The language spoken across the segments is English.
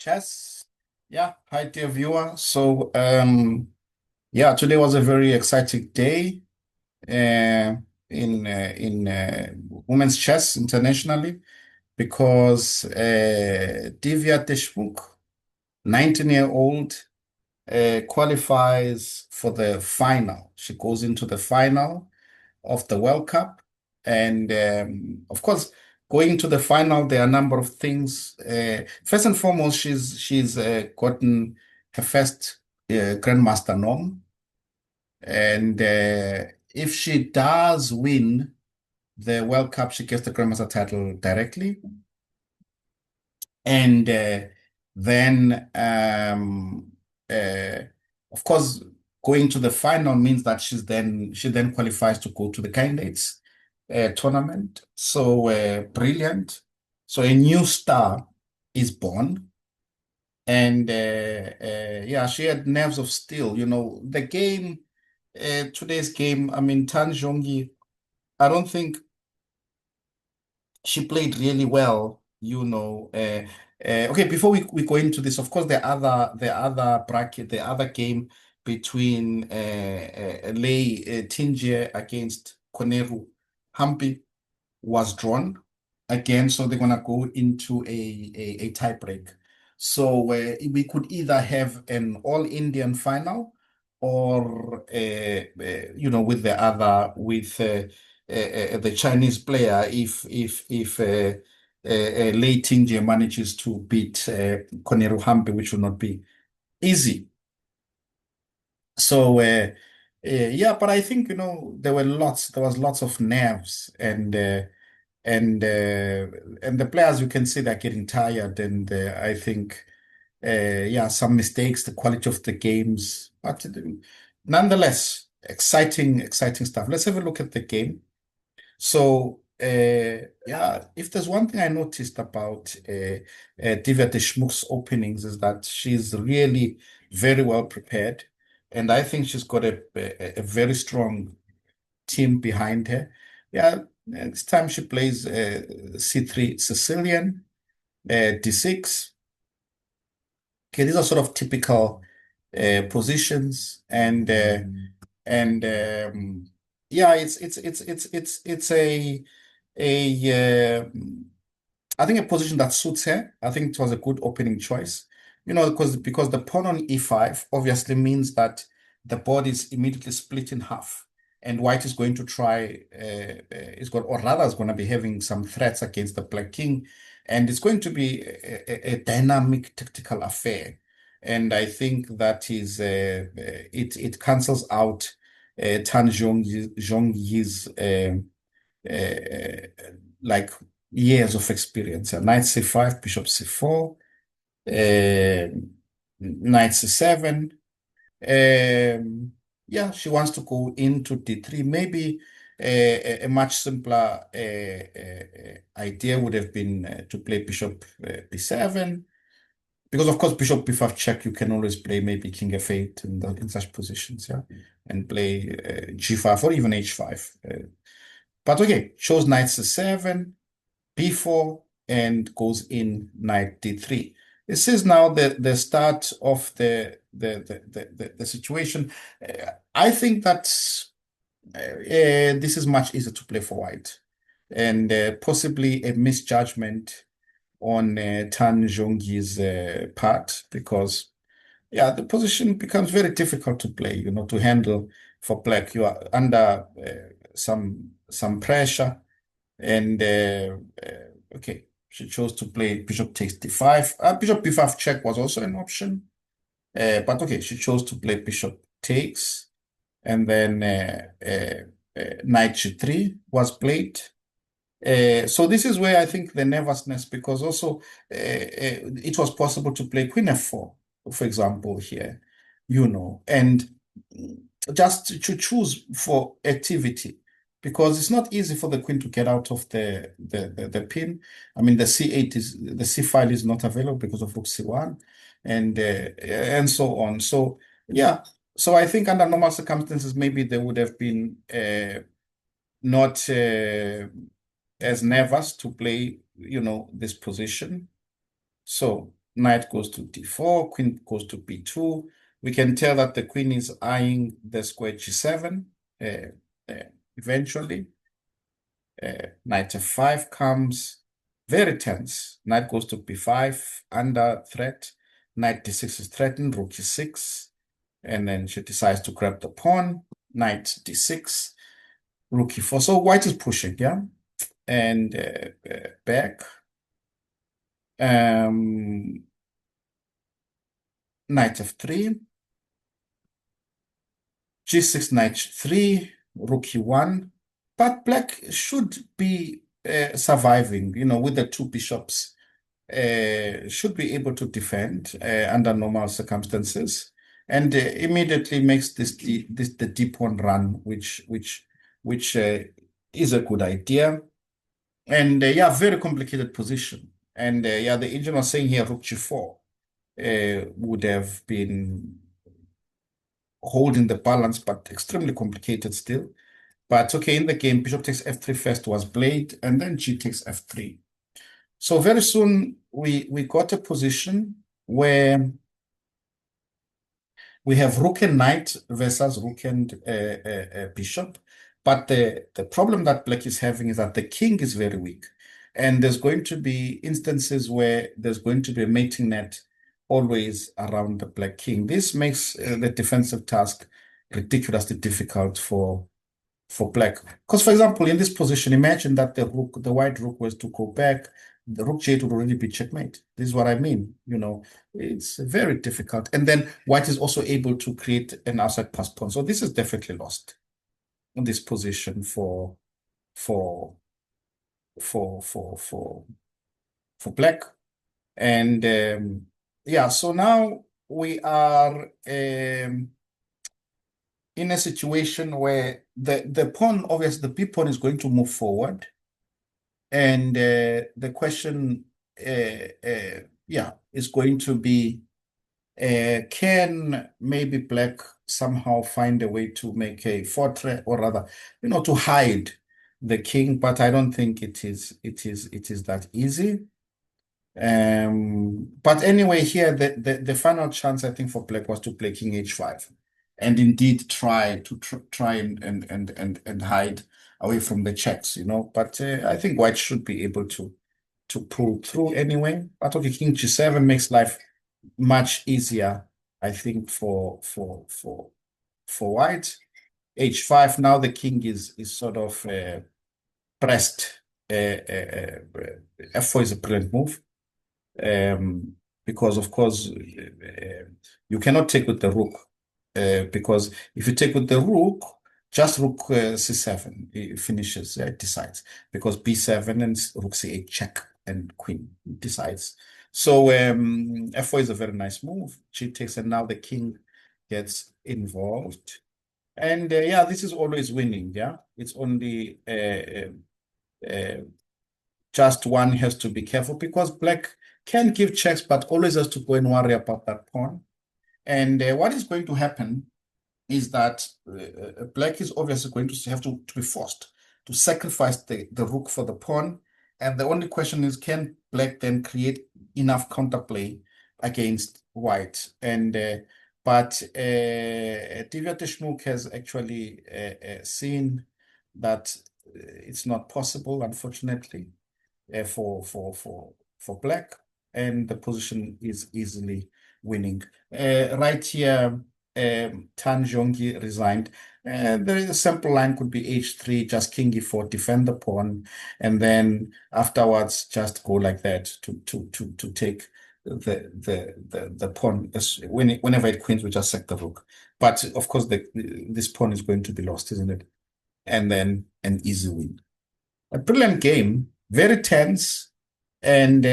Chess. Yeah, hi dear viewer. Yeah, today was a very exciting day in women's chess internationally because Divya Deshmukh, 19-year-old, qualifies for the final. She goes into the final of the World Cup. And of course, going to the final, there are a number of things. First and foremost, she's gotten her first Grandmaster norm. And if she does win the World Cup, she gets the Grandmaster title directly. And then, uh, of course, going to the final means that she then qualifies to go to the candidates tournament. So brilliant. So a new star is born. And yeah, she had nerves of steel. The game, today's game, I mean, Tan Zhongyi, I don't think she played really well. Okay, before we go into this, of course, the other bracket, the other game between Lei Tinjie against Koneru Hampi was drawn again, so they're gonna go into a tie break. So we could either have an all-Indian final or with the other the Chinese player if Lei Tingje manages to beat Koneru Hampe, which will not be easy. So yeah, but I think there was lots of nerves and the players, you can see they're getting tired, and I think yeah, some mistakes, the quality of the games, but nonetheless, exciting stuff. Let's have a look at the game. So yeah, if there's one thing I noticed about Divya Deshmukh's openings is that she's really very well prepared, and I think she's got a very strong team behind her. Yeah, this time she plays C3 Sicilian, D6. Okay, these are sort of typical positions, and yeah, it's a I think a position that suits her. I think it was a good opening choice. Because the pawn on e5 obviously means that the board is immediately split in half, and white is going to try or rather is going to be having some threats against the black king, and it's going to be a dynamic tactical affair. And I think that is it cancels out Tan Zhongyi's like years of experience. Knight c5, bishop c4, knight c7. Yeah, she wants to go into d3. Maybe a much simpler idea would have been to play bishop b7. Because of course, bishop b5 check, you can always play maybe king f8 in such positions, yeah, and play g5 or even h5. But okay, shows knight c7, b4, and goes in knight d3. This is now the start of the situation. I think that this is much easier to play for white, and possibly a misjudgment on Tan Zhongyi's part, because yeah, the position becomes very difficult to play, to handle for black. You are under some pressure, and okay, she chose to play bishop takes d5. Bishop b5 check was also an option, but okay, she chose to play bishop takes, and then knight g3 was played. So this is where I think the nervousness, because also it was possible to play queen f4, for example, here, and just to choose for activity, because it's not easy for the queen to get out of the pin. I mean, the c file is not available because of rook c1, and so on. So yeah, so I think under normal circumstances, maybe there would have been not as nervous to play, this position. So knight goes to d4, queen goes to b2. We can tell that the queen is eyeing the square g7 uh, uh, eventually. Knight f5 comes, very tense. Knight goes to b5, under threat. Knight d6 is threatened, rook e6. And then she decides to grab the pawn. Knight d6, rook e4. So white is pushing, yeah? And back. Knight f3. g6, knight 3, rook e1. But black should be surviving, with the two bishops. Should be able to defend under normal circumstances, and immediately makes the d pawn run, which is a good idea. And yeah, very complicated position. And yeah, the agent was saying here rook g4 would have been holding the balance, but extremely complicated still. But okay, in the game, bishop takes f3 first was played, and then g takes f3. So very soon we got a position where we have rook and knight versus rook and bishop. But the problem that black is having is that the king is very weak. And there's going to be instances where there's going to be a mating net always around the black king. This makes the defensive task ridiculously difficult for black. Because, for example, in this position, imagine that the white rook was to go back, the rook g8 would already be checkmate. This is what I mean. It's very difficult. And then white is also able to create an outside pass pawn. So this is definitely lost in this position for black. And yeah, so now we are in a situation where the pawn, obviously, the b pawn is going to move forward. And the question, yeah, is going to be, can maybe black somehow find a way to make a fortress, or rather, to hide the king? But I don't think it is that easy. But anyway, here the final chance I think for black was to play king h5, and indeed try and hide away from the checks, But I think white should be able to pull through anyway. But okay, king g7 makes life much easier, I think, for white. h5, now the king is sort of pressed. f4 is a brilliant move. Because of course you cannot take with the rook, because if you take with the rook, just rook c7 it finishes, it decides, because b7 and rook c8 check and queen decides. So f4 is a very nice move. G takes, and now the king gets involved. And yeah, this is always winning. Yeah, it's only just one has to be careful, because black can give checks, but always has to go and worry about that pawn. And what is going to happen is that black is obviously going to have to be forced to sacrifice the rook for the pawn. And the only question is, can black then create enough counterplay against white? And but Divya Deshmukh has actually seen that it's not possible, unfortunately, for black, and the position is easily winning. Right here, Tan Zhongyi resigned. There is a simple line, could be h3, just king e4, defend the pawn, and then afterwards just go like that to take the pawn. Whenever it queens, we just sack the rook. But of course, this pawn is going to be lost, isn't it? And then an easy win. A brilliant game, very tense, and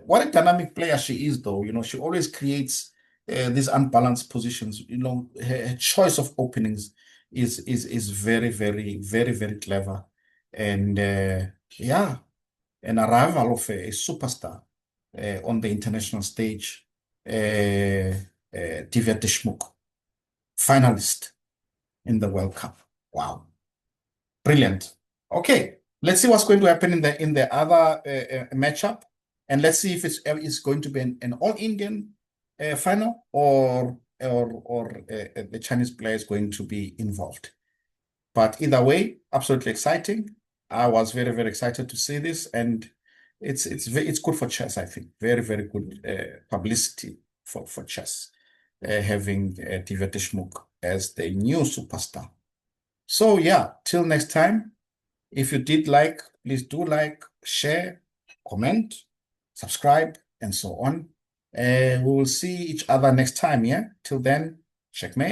what a dynamic player she is, though. She always creates these unbalanced positions. Her choice of openings is very, very, very, very clever, and yeah, an arrival of a superstar on the international stage. Divya Deshmukh, finalist in the World Cup. Wow. Brilliant. Okay, let's see what's going to happen in the other matchup. And let's see if it's going to be an all-Indian final, or the Chinese player is going to be involved. But either way, absolutely exciting. I was very, very excited to see this, and it's good for chess, I think. Very, very good publicity for chess, having Divya Deshmukh as the new superstar. So yeah, till next time, if you did like, please do like, share, comment, subscribe, and so on. We will see each other next time, yeah? Till then, checkmate.